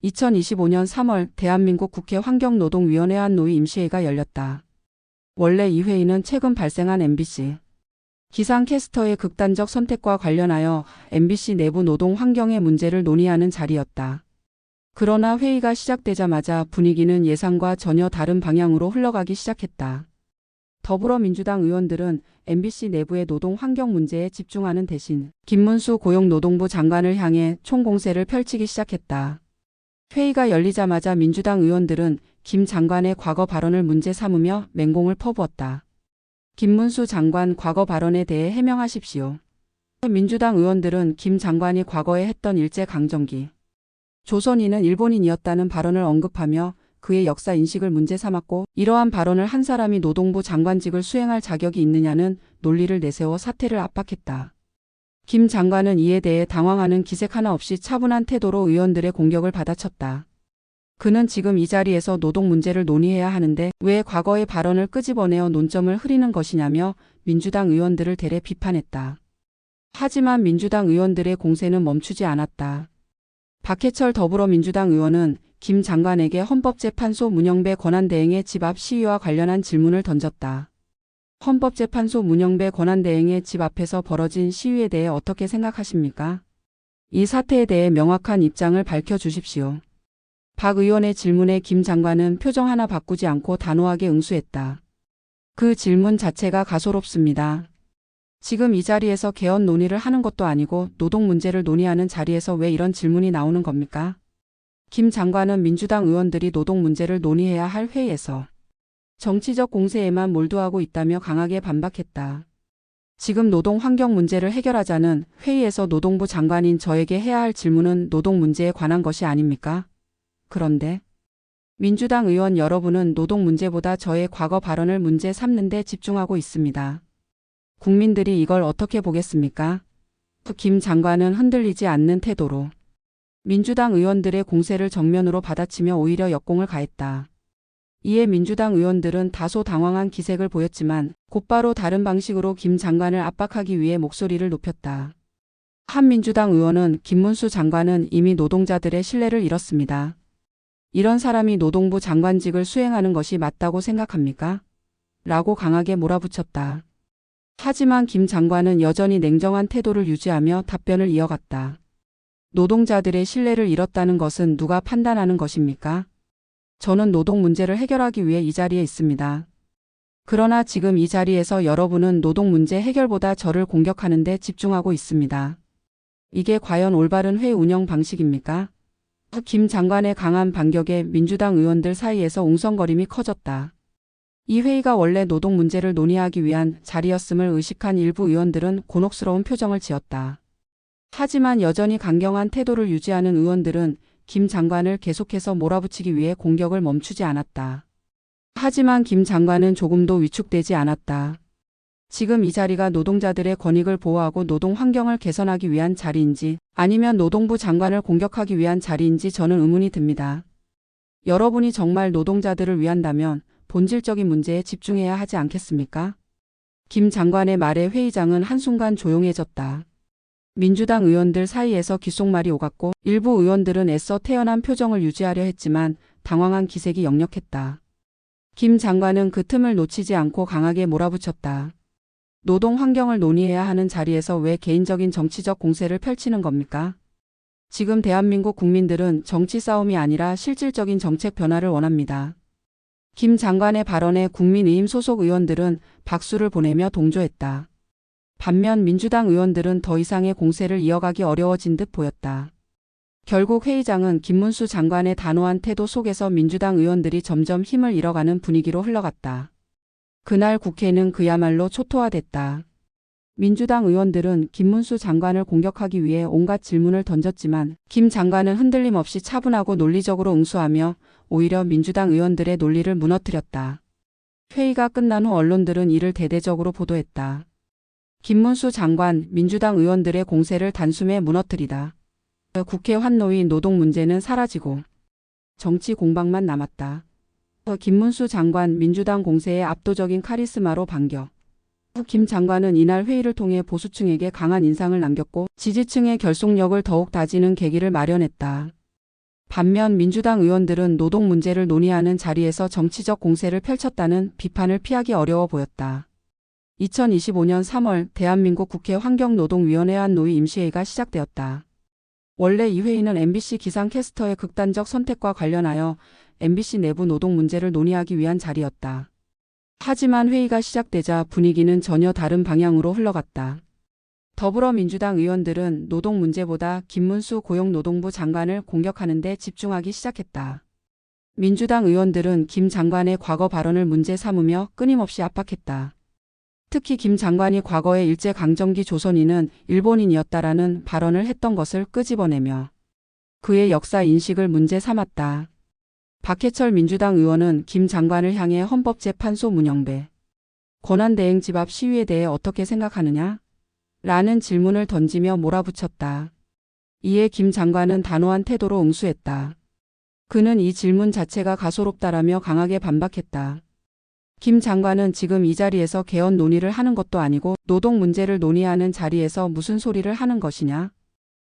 2025년 3월 대한민국 국회 환경노동위원회 한노위 임시회의가 열렸다. 원래 이 회의는 최근 발생한 MBC 기상캐스터의 극단적 선택과 관련하여 MBC 내부 노동 환경의 문제를 논의하는 자리였다. 그러나 회의가 시작되자마자 분위기는 예상과 전혀 다른 방향으로 흘러가기 시작했다. 더불어민주당 의원들은 MBC 내부의 노동 환경 문제에 집중하는 대신 김문수 고용노동부 장관을 향해 총공세를 펼치기 시작했다. 회의가 열리자마자 민주당 의원들은 김 장관의 과거 발언을 문제 삼으며 맹공을 퍼부었다. 김문수 장관 과거 발언에 대해 해명하십시오. 민주당 의원들은 김 장관이 과거에 했던 일제강점기 조선인은 일본인이었다는 발언을 언급하며 그의 역사 인식을 문제 삼았고, 이러한 발언을 한 사람이 노동부 장관직을 수행할 자격이 있느냐는 논리를 내세워 사퇴를 압박했다. 김 장관은 이에 대해 당황하는 기색 하나 없이 차분한 태도로 의원들의 공격을 받아쳤다. 그는 지금 이 자리에서 노동 문제를 논의해야 하는데 왜 과거의 발언을 끄집어내어 논점을 흐리는 것이냐며 민주당 의원들을 대래 비판했다. 하지만 민주당 의원들의 공세는 멈추지 않았다. 박해철 더불어민주당 의원은 김 장관에게 헌법재판소 문영배 권한대행의 집 앞 시위와 관련한 질문을 던졌다. 헌법재판소 문영배 권한대행의 집 앞에서 벌어진 시위에 대해 어떻게 생각하십니까? 이 사태에 대해 명확한 입장을 밝혀주십시오. 박 의원의 질문에 김 장관은 표정 하나 바꾸지 않고 단호하게 응수했다. 그 질문 자체가 가소롭습니다. 지금 이 자리에서 개헌 논의를 하는 것도 아니고 노동 문제를 논의하는 자리에서 왜 이런 질문이 나오는 겁니까? 김 장관은 민주당 의원들이 노동 문제를 논의해야 할 회의에서 정치적 공세에만 몰두하고 있다며 강하게 반박했다. 지금 노동 환경 문제를 해결하자는 회의에서 노동부 장관인 저에게 해야 할 질문은 노동 문제에 관한 것이 아닙니까? 그런데 민주당 의원 여러분은 노동 문제보다 저의 과거 발언을 문제 삼는 데 집중하고 있습니다. 국민들이 이걸 어떻게 보겠습니까? 김 장관은 흔들리지 않는 태도로 민주당 의원들의 공세를 정면으로 받아치며 오히려 역공을 가했다. 이에 민주당 의원들은 다소 당황한 기색을 보였지만 곧바로 다른 방식으로 김 장관을 압박하기 위해 목소리를 높였다. 한 민주당 의원은 김문수 장관은 이미 노동자들의 신뢰를 잃었습니다. 이런 사람이 노동부 장관직을 수행하는 것이 맞다고 생각합니까? 라고 강하게 몰아붙였다. 하지만 김 장관은 여전히 냉정한 태도를 유지하며 답변을 이어갔다. 노동자들의 신뢰를 잃었다는 것은 누가 판단하는 것입니까? 저는 노동 문제를 해결하기 위해 이 자리에 있습니다. 그러나 지금 이 자리에서 여러분은 노동 문제 해결보다 저를 공격하는 데 집중하고 있습니다. 이게 과연 올바른 회의 운영 방식입니까? 김 장관의 강한 반격에 민주당 의원들 사이에서 웅성거림이 커졌다. 이 회의가 원래 노동 문제를 논의하기 위한 자리였음을 의식한 일부 의원들은 곤혹스러운 표정을 지었다. 하지만 여전히 강경한 태도를 유지하는 의원들은 김 장관을 계속해서 몰아붙이기 위해 공격을 멈추지 않았다. 하지만 김 장관은 조금도 위축되지 않았다. 지금 이 자리가 노동자들의 권익을 보호하고 노동 환경을 개선하기 위한 자리인지 아니면 노동부 장관을 공격하기 위한 자리인지 저는 의문이 듭니다. 여러분이 정말 노동자들을 위한다면 본질적인 문제에 집중해야 하지 않겠습니까? 김 장관의 말에 회의장은 한순간 조용해졌다. 민주당 의원들 사이에서 귓속말이 오갔고 일부 의원들은 애써 태연한 표정을 유지하려 했지만 당황한 기색이 역력했다. 김 장관은 그 틈을 놓치지 않고 강하게 몰아붙였다. 노동 환경을 논의해야 하는 자리에서 왜 개인적인 정치적 공세를 펼치는 겁니까? 지금 대한민국 국민들은 정치 싸움이 아니라 실질적인 정책 변화를 원합니다. 김 장관의 발언에 국민의힘 소속 의원들은 박수를 보내며 동조했다. 반면 민주당 의원들은 더 이상의 공세를 이어가기 어려워진 듯 보였다. 결국 회의장은 김문수 장관의 단호한 태도 속에서 민주당 의원들이 점점 힘을 잃어가는 분위기로 흘러갔다. 그날 국회는 그야말로 초토화됐다. 민주당 의원들은 김문수 장관을 공격하기 위해 온갖 질문을 던졌지만 김 장관은 흔들림 없이 차분하고 논리적으로 응수하며 오히려 민주당 의원들의 논리를 무너뜨렸다. 회의가 끝난 후 언론들은 이를 대대적으로 보도했다. 김문수 장관, 민주당 의원들의 공세를 단숨에 무너뜨리다. 국회 환노위 노동 문제는 사라지고 정치 공방만 남았다. 김문수 장관 민주당 공세의 압도적인 카리스마로 반격. 김 장관은 이날 회의를 통해 보수층에게 강한 인상을 남겼고 지지층의 결속력을 더욱 다지는 계기를 마련했다. 반면 민주당 의원들은 노동 문제를 논의하는 자리에서 정치적 공세를 펼쳤다는 비판을 피하기 어려워 보였다. 2025년 3월 대한민국 국회 환경노동위원회 안 노위 임시회의가 시작되었다. 원래 이 회의는 MBC 기상캐스터의 극단적 선택과 관련하여 MBC 내부 노동 문제를 논의하기 위한 자리였다. 하지만 회의가 시작되자 분위기는 전혀 다른 방향으로 흘러갔다. 더불어민주당 의원들은 노동 문제보다 김문수 고용노동부 장관을 공격하는 데 집중하기 시작했다. 민주당 의원들은 김 장관의 과거 발언을 문제 삼으며 끊임없이 압박했다. 특히 김 장관이 과거에 일제강점기 조선인은 일본인이었다라는 발언을 했던 것을 끄집어내며 그의 역사 인식을 문제 삼았다. 박해철 민주당 의원은 김 장관을 향해 헌법재판소 문영배 권한대행 집 앞 시위에 대해 어떻게 생각하느냐? 라는 질문을 던지며 몰아붙였다. 이에 김 장관은 단호한 태도로 응수했다. 그는 이 질문 자체가 가소롭다라며 강하게 반박했다. 김 장관은 지금 이 자리에서 개헌 논의를 하는 것도 아니고 노동 문제를 논의하는 자리에서 무슨 소리를 하는 것이냐?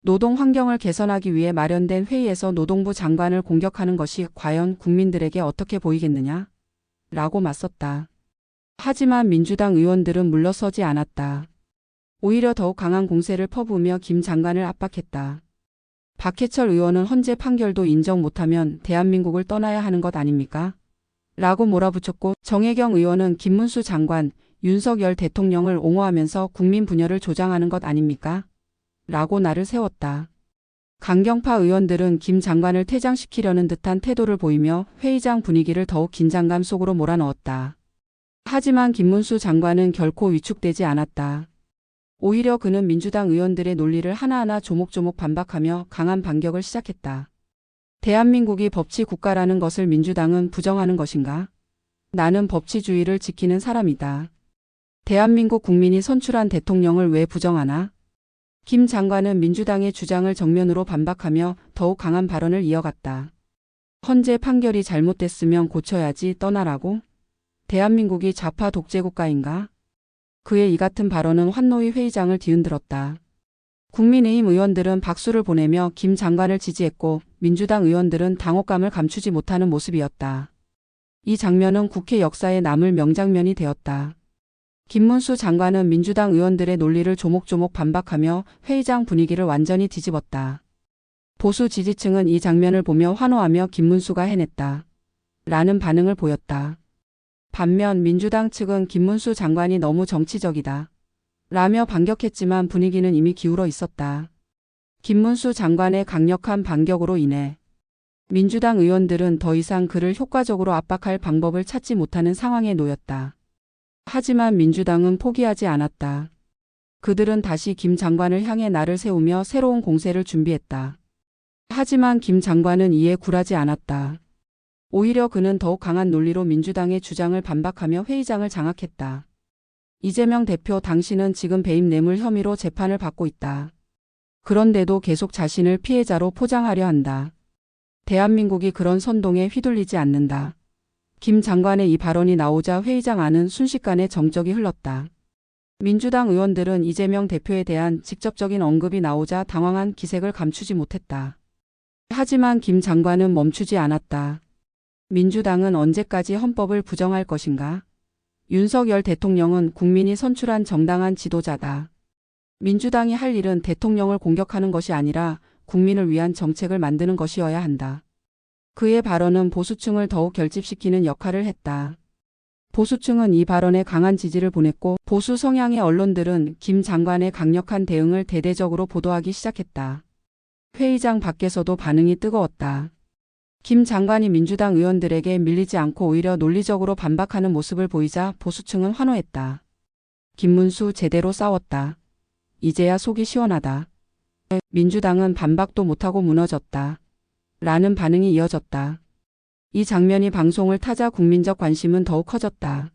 노동 환경을 개선하기 위해 마련된 회의에서 노동부 장관을 공격하는 것이 과연 국민들에게 어떻게 보이겠느냐? 라고 맞섰다. 하지만 민주당 의원들은 물러서지 않았다. 오히려 더욱 강한 공세를 퍼부으며 김 장관을 압박했다. 박해철 의원은 헌재 판결도 인정 못하면 대한민국을 떠나야 하는 것 아닙니까? 라고 몰아붙였고 정혜경 의원은 김문수 장관, 윤석열 대통령을 옹호하면서 국민 분열을 조장하는 것 아닙니까? 라고 날을 세웠다. 강경파 의원들은 김 장관을 퇴장시키려는 듯한 태도를 보이며 회의장 분위기를 더욱 긴장감 속으로 몰아넣었다. 하지만 김문수 장관은 결코 위축되지 않았다. 오히려 그는 민주당 의원들의 논리를 하나하나 조목조목 반박하며 강한 반격을 시작했다. 대한민국이 법치 국가라는 것을 민주당은 부정하는 것인가? 나는 법치주의를 지키는 사람이다. 대한민국 국민이 선출한 대통령을 왜 부정하나? 김 장관은 민주당의 주장을 정면으로 반박하며 더욱 강한 발언을 이어갔다. 헌재 판결이 잘못됐으면 고쳐야지 떠나라고? 대한민국이 좌파 독재 국가인가? 그의 이 같은 발언은 환노위 회의장을 뒤흔들었다. 국민의힘 의원들은 박수를 보내며 김 장관을 지지했고 민주당 의원들은 당혹감을 감추지 못하는 모습이었다. 이 장면은 국회 역사에 남을 명장면이 되었다. 김문수 장관은 민주당 의원들의 논리를 조목조목 반박하며 회의장 분위기를 완전히 뒤집었다. 보수 지지층은 이 장면을 보며 환호하며 김문수가 해냈다. 라는 반응을 보였다. 반면 민주당 측은 김문수 장관이 너무 정치적이다. 라며 반격했지만 분위기는 이미 기울어 있었다. 김문수 장관의 강력한 반격으로 인해 민주당 의원들은 더 이상 그를 효과적으로 압박할 방법을 찾지 못하는 상황에 놓였다. 하지만 민주당은 포기하지 않았다. 그들은 다시 김 장관을 향해 날을 세우며 새로운 공세를 준비했다. 하지만 김 장관은 이에 굴하지 않았다. 오히려 그는 더욱 강한 논리로 민주당의 주장을 반박하며 회의장을 장악했다. 이재명 대표, 당신은 지금 배임 뇌물 혐의로 재판을 받고 있다. 그런데도 계속 자신을 피해자로 포장하려 한다. 대한민국이 그런 선동에 휘둘리지 않는다. 김 장관의 이 발언이 나오자 회의장 안은 순식간에 정적이 흘렀다. 민주당 의원들은 이재명 대표에 대한 직접적인 언급이 나오자 당황한 기색을 감추지 못했다. 하지만 김 장관은 멈추지 않았다. 민주당은 언제까지 헌법을 부정할 것인가? 윤석열 대통령은 국민이 선출한 정당한 지도자다. 민주당이 할 일은 대통령을 공격하는 것이 아니라 국민을 위한 정책을 만드는 것이어야 한다. 그의 발언은 보수층을 더욱 결집시키는 역할을 했다. 보수층은 이 발언에 강한 지지를 보냈고 보수 성향의 언론들은 김 장관의 강력한 대응을 대대적으로 보도하기 시작했다. 회의장 밖에서도 반응이 뜨거웠다. 김 장관이 민주당 의원들에게 밀리지 않고 오히려 논리적으로 반박하는 모습을 보이자 보수층은 환호했다. 김문수 제대로 싸웠다. 이제야 속이 시원하다. 민주당은 반박도 못하고 무너졌다. 라는 반응이 이어졌다. 이 장면이 방송을 타자 국민적 관심은 더욱 커졌다.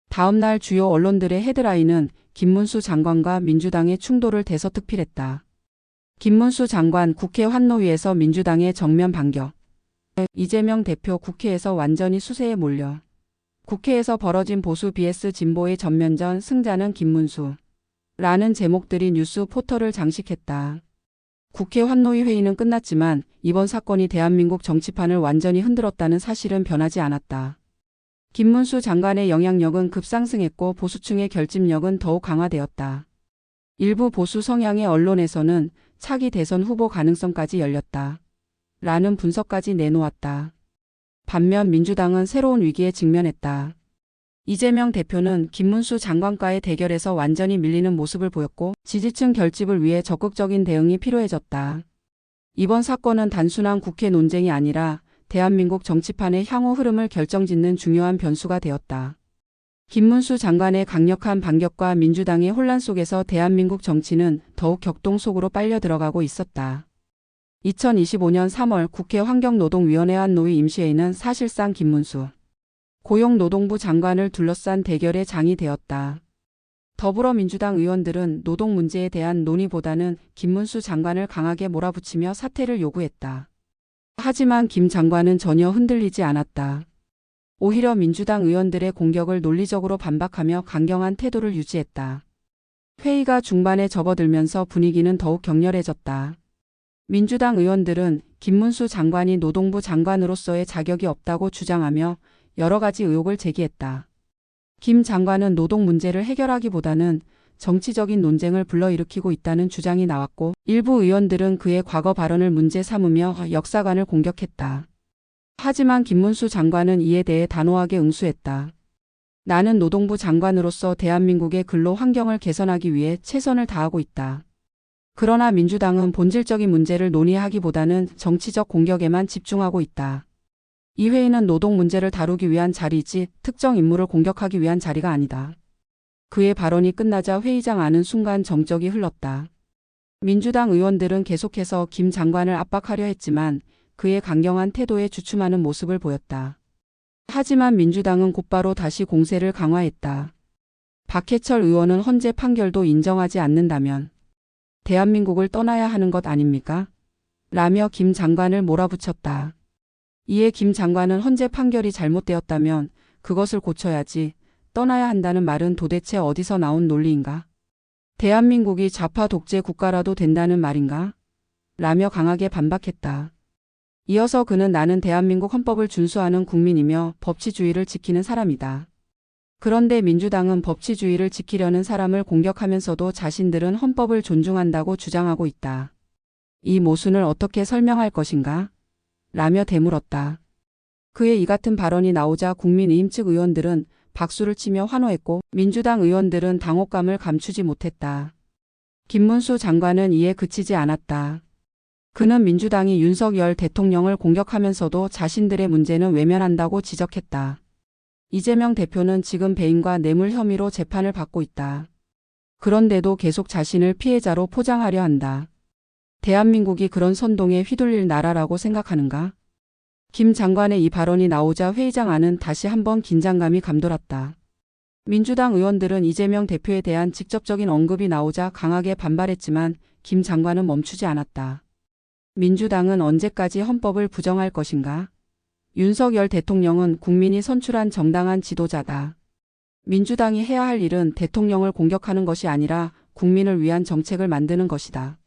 다음 날 주요 언론들의 헤드라인은 김문수 장관과 민주당의 충돌을 대서특필했다. 김문수 장관 국회 환노위에서 민주당의 정면 반격. 이재명 대표 국회에서 완전히 수세에 몰려. 국회에서 벌어진 보수 vs 진보의 전면전, 승자는 김문수. 라는 제목들이 뉴스 포털을 장식했다. 국회 환노위 회의는 끝났지만 이번 사건이 대한민국 정치판을 완전히 흔들었다는 사실은 변하지 않았다. 김문수 장관의 영향력은 급상승했고 보수층의 결집력은 더욱 강화되었다. 일부 보수 성향의 언론에서는 차기 대선 후보 가능성까지 열렸다. 라는 분석까지 내놓았다. 반면 민주당은 새로운 위기에 직면했다. 이재명 대표는 김문수 장관과의 대결에서 완전히 밀리는 모습을 보였고 지지층 결집을 위해 적극적인 대응이 필요해졌다. 이번 사건은 단순한 국회 논쟁이 아니라 대한민국 정치판의 향후 흐름을 결정짓는 중요한 변수가 되었다. 김문수 장관의 강력한 반격과 민주당의 혼란 속에서 대한민국 정치는 더욱 격동 속으로 빨려 들어가고 있었다. 2025년 3월 국회 환경노동위원회 한노위 임시회의는 사실상 김문수 고용노동부 장관을 둘러싼 대결의 장이 되었다. 더불어민주당 의원들은 노동 문제에 대한 논의보다는 김문수 장관을 강하게 몰아붙이며 사퇴를 요구했다. 하지만 김 장관은 전혀 흔들리지 않았다. 오히려 민주당 의원들의 공격을 논리적으로 반박하며 강경한 태도를 유지했다. 회의가 중반에 접어들면서 분위기는 더욱 격렬해졌다. 민주당 의원들은 김문수 장관이 노동부 장관으로서의 자격이 없다고 주장하며 여러 가지 의혹을 제기했다. 김 장관은 노동 문제를 해결하기보다는 정치적인 논쟁을 불러일으키고 있다는 주장이 나왔고 일부 의원들은 그의 과거 발언을 문제 삼으며 역사관을 공격했다. 하지만 김문수 장관은 이에 대해 단호하게 응수했다. 나는 노동부 장관으로서 대한민국의 근로 환경을 개선하기 위해 최선을 다하고 있다. 그러나 민주당은 본질적인 문제를 논의하기보다는 정치적 공격에만 집중하고 있다. 이 회의는 노동 문제를 다루기 위한 자리이지 특정 인물을 공격하기 위한 자리가 아니다. 그의 발언이 끝나자 회의장 안은 순간 정적이 흘렀다. 민주당 의원들은 계속해서 김 장관을 압박하려 했지만 그의 강경한 태도에 주춤하는 모습을 보였다. 하지만 민주당은 곧바로 다시 공세를 강화했다. 박해철 의원은 헌재 판결도 인정하지 않는다면 대한민국을 떠나야 하는 것 아닙니까? 라며 김 장관을 몰아붙였다. 이에 김 장관은 헌재 판결이 잘못되었다면 그것을 고쳐야지 떠나야 한다는 말은 도대체 어디서 나온 논리인가? 대한민국이 좌파 독재 국가라도 된다는 말인가? 라며 강하게 반박했다. 이어서 그는 나는 대한민국 헌법을 준수하는 국민이며 법치주의를 지키는 사람이다. 그런데 민주당은 법치주의를 지키려는 사람을 공격하면서도 자신들은 헌법을 존중한다고 주장하고 있다. 이 모순을 어떻게 설명할 것인가? 라며 되물었다. 그의 이 같은 발언이 나오자 국민의힘 측 의원들은 박수를 치며 환호했고 민주당 의원들은 당혹감을 감추지 못했다. 김문수 장관은 이에 그치지 않았다. 그는 민주당이 윤석열 대통령을 공격하면서도 자신들의 문제는 외면한다고 지적했다. 이재명 대표는 지금 배임과 뇌물 혐의로 재판을 받고 있다. 그런데도 계속 자신을 피해자로 포장하려 한다. 대한민국이 그런 선동에 휘둘릴 나라라고 생각하는가? 김 장관의 이 발언이 나오자 회의장 안은 다시 한번 긴장감이 감돌았다. 민주당 의원들은 이재명 대표에 대한 직접적인 언급이 나오자 강하게 반발했지만 김 장관은 멈추지 않았다. 민주당은 언제까지 헌법을 부정할 것인가? 윤석열 대통령은 국민이 선출한 정당한 지도자다. 민주당이 해야 할 일은 대통령을 공격하는 것이 아니라 국민을 위한 정책을 만드는 것이다.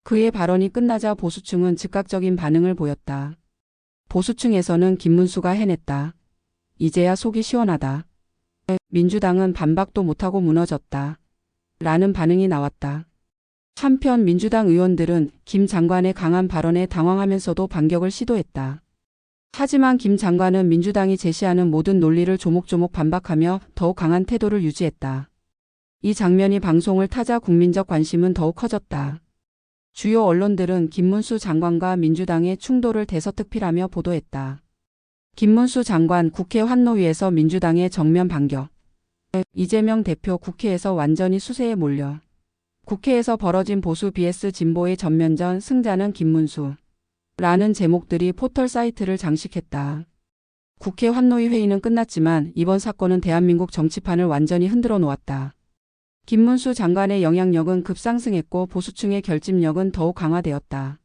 그의 발언이 끝나자 보수층은 즉각적인 반응을 보였다. 보수층에서는 김문수가 해냈다. 이제야 속이 시원하다. 민주당은 반박도 못하고 무너졌다. 라는 반응이 나왔다. 한편 민주당 의원들은 김 장관의 강한 발언에 당황하면서도 반격을 시도했다. 하지만 김 장관은 민주당이 제시하는 모든 논리를 조목조목 반박하며 더욱 강한 태도를 유지했다. 이 장면이 방송을 타자 국민적 관심은 더욱 커졌다. 주요 언론들은 김문수 장관과 민주당의 충돌을 대서특필하며 보도했다. 김문수 장관 국회 환노위에서 민주당의 정면 반격. 이재명 대표 국회에서 완전히 수세에 몰려. 국회에서 벌어진 보수 vs 진보의 전면전 승자는 김문수. 라는 제목들이 포털 사이트를 장식했다. 국회 환노위 회의는 끝났지만 이번 사건은 대한민국 정치판을 완전히 흔들어 놓았다. 김문수 장관의 영향력은 급상승했고 보수층의 결집력은 더욱 강화되었다.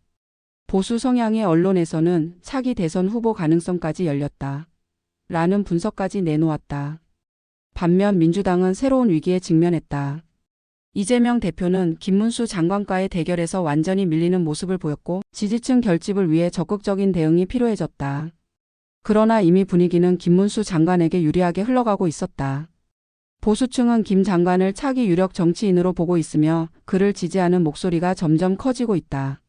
보수 성향의 언론에서는 차기 대선 후보 가능성까지 열렸다. 라는 분석까지 내놓았다. 반면 민주당은 새로운 위기에 직면했다. 이재명 대표는 김문수 장관과의 대결에서 완전히 밀리는 모습을 보였고 지지층 결집을 위해 적극적인 대응이 필요해졌다. 그러나 이미 분위기는 김문수 장관에게 유리하게 흘러가고 있었다. 보수층은 김 장관을 차기 유력 정치인으로 보고 있으며 그를 지지하는 목소리가 점점 커지고 있다.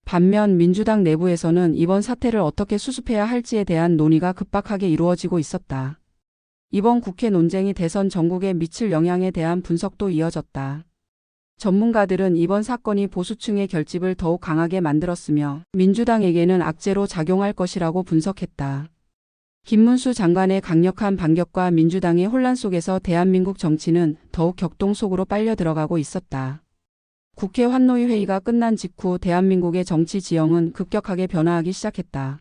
반면 민주당 내부에서는 이번 사태를 어떻게 수습해야 할지에 대한 논의가 급박하게 이루어지고 있었다. 이번 국회 논쟁이 대선 전국에 미칠 영향에 대한 분석도 이어졌다. 전문가들은 이번 사건이 보수층의 결집을 더욱 강하게 만들었으며 민주당에게는 악재로 작용할 것이라고 분석했다. 김문수 장관의 강력한 반격과 민주당의 혼란 속에서 대한민국 정치는 더욱 격동 속으로 빨려 들어가고 있었다. 국회 환노위 회의가 끝난 직후 대한민국의 정치 지형은 급격하게 변화하기 시작했다.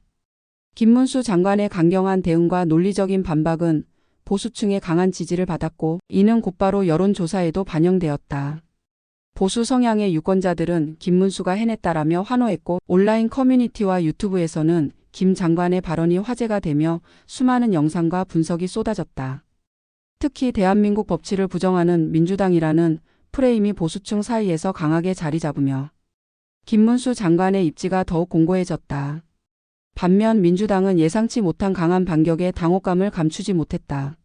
김문수 장관의 강경한 대응과 논리적인 반박은 보수층의 강한 지지를 받았고 이는 곧바로 여론조사에도 반영되었다. 보수 성향의 유권자들은 김문수가 해냈다라며 환호했고 온라인 커뮤니티와 유튜브에서는 김 장관의 발언이 화제가 되며 수많은 영상과 분석이 쏟아졌다. 특히 대한민국 법치를 부정하는 민주당이라는 프레임이 보수층 사이에서 강하게 자리 잡으며 김문수 장관의 입지가 더욱 공고해졌다. 반면 민주당은 예상치 못한 강한 반격에 당혹감을 감추지 못했다.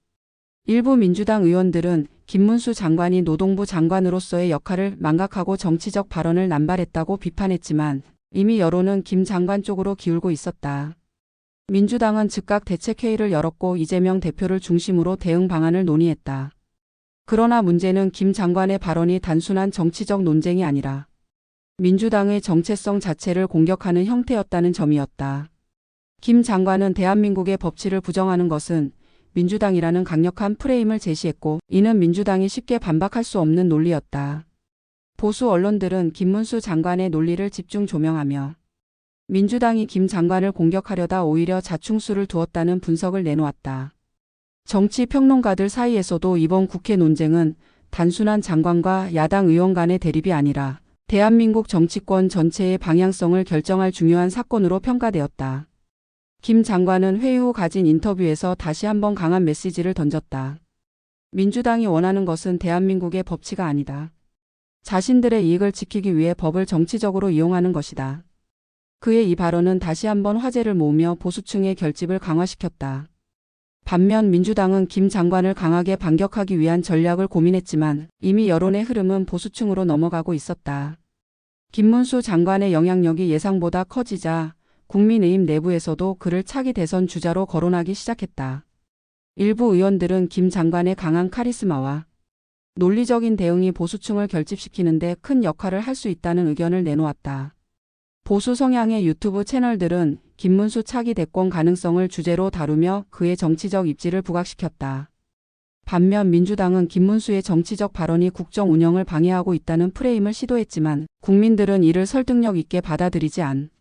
일부 민주당 의원들은 김문수 장관이 노동부 장관으로서의 역할을 망각하고 정치적 발언을 남발했다고 비판했지만 이미 여론은 김 장관 쪽으로 기울고 있었다. 민주당은 즉각 대책회의를 열었고 이재명 대표를 중심으로 대응 방안을 논의했다. 그러나 문제는 김 장관의 발언이 단순한 정치적 논쟁이 아니라 민주당의 정체성 자체를 공격하는 형태였다는 점이었다. 김 장관은 대한민국의 법치를 부정하는 것은 민주당이라는 강력한 프레임을 제시했고 이는 민주당이 쉽게 반박할 수 없는 논리였다. 보수 언론들은 김문수 장관의 논리를 집중 조명하며 민주당이 김 장관을 공격하려다 오히려 자충수를 두었다는 분석을 내놓았다. 정치 평론가들 사이에서도 이번 국회 논쟁은 단순한 장관과 야당 의원 간의 대립이 아니라 대한민국 정치권 전체의 방향성을 결정할 중요한 사건으로 평가되었다. 김 장관은 회의 후 가진 인터뷰에서 다시 한번 강한 메시지를 던졌다. 민주당이 원하는 것은 대한민국의 법치가 아니다. 자신들의 이익을 지키기 위해 법을 정치적으로 이용하는 것이다. 그의 이 발언은 다시 한번 화제를 모으며 보수층의 결집을 강화시켰다. 반면 민주당은 김 장관을 강하게 반격하기 위한 전략을 고민했지만 이미 여론의 흐름은 보수층으로 넘어가고 있었다. 김문수 장관의 영향력이 예상보다 커지자 국민의힘 내부에서도 그를 차기 대선 주자로 거론하기 시작했다. 일부 의원들은 김 장관의 강한 카리스마와 논리적인 대응이 보수층을 결집시키는 데 큰 역할을 할 수 있다는 의견을 내놓았다. 보수 성향의 유튜브 채널들은 김문수 차기 대권 가능성을 주제로 다루며 그의 정치적 입지를 부각시켰다. 반면 민주당은 김문수의 정치적 발언이 국정 운영을 방해하고 있다는 프레임을 시도했지만 국민들은 이를 설득력 있게 받아들이지 않았다.